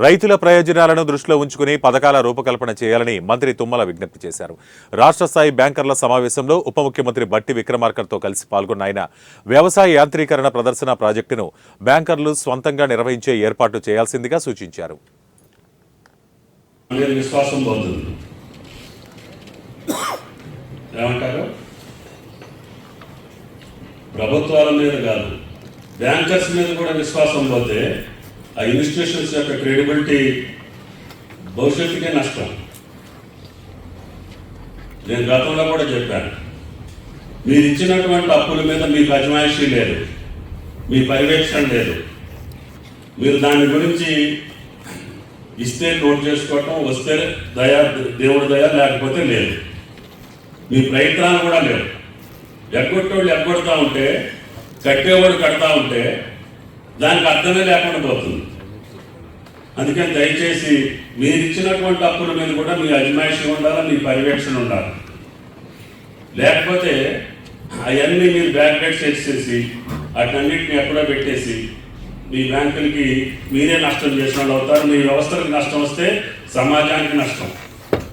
రైతుల ప్రయోజనాలను దృష్టిలో ఉంచుకుని పథకాల రూపకల్పన చేయాలని మంత్రి తుమ్మల విజ్ఞప్తి చేశారు. రాష్ట్ర స్థాయి బ్యాంకర్ల సమావేశంలో ఉప ముఖ్యమంత్రి బట్టి విక్రమార్కతో కలిసి పాల్గొన్న ఆయన వ్యవసాయ యాంత్రీకరణ ప్రదర్శన ప్రాజెక్టును బ్యాంకర్లు స్వంతంగా నిర్వహించే ఏర్పాటు చేయాల్సిందిగా సూచించారు. ప్రభుత్వాల మీద కాదు, బ్యాంకర్స్ మీద కూడా విశ్వాసం పోతే ఆ ఇన్స్టిట్యూషన్స్ యొక్క క్రెడిబిలిటీ భవిష్యత్తుకే నష్టం. నేను గతంలో కూడా చెప్పాను, మీరు ఇచ్చినటువంటి అప్పుల మీద మీకు అజమాయిషీ లేదు, మీ పర్యవేక్షణ లేదు. మీరు దాని గురించి ఇస్తే నోట్ చేసుకోవటం, వస్తే దయా దేవుడి దయ, లేకపోతే లేదు. మీ ప్రయత్నాలు కూడా లేవు. ఎగ్గొట్టేవాళ్ళు ఎగ్గొడతా ఉంటే, కట్టేవాడు కడతా ఉంటే దానికి అర్థమే లేకుండా పోతుంది. అందుకని దయచేసి మీరు ఇచ్చినటువంటి అప్పుల మీద కూడా మీ అజమాయిషీ ఉండాలి, మీ పర్యవేక్షణ ఉండాలి. లేకపోతే అవన్నీ మీరు బ్యాక్ డేట్ చేసేసి వాటన్నిటిని ఎక్కడో పెట్టేసి మీ బ్యాంకులకి మీరే నష్టం చేసిన వాళ్ళు అవుతారు. మీ వ్యవస్థలకు నష్టం వస్తే సమాజానికి నష్టం.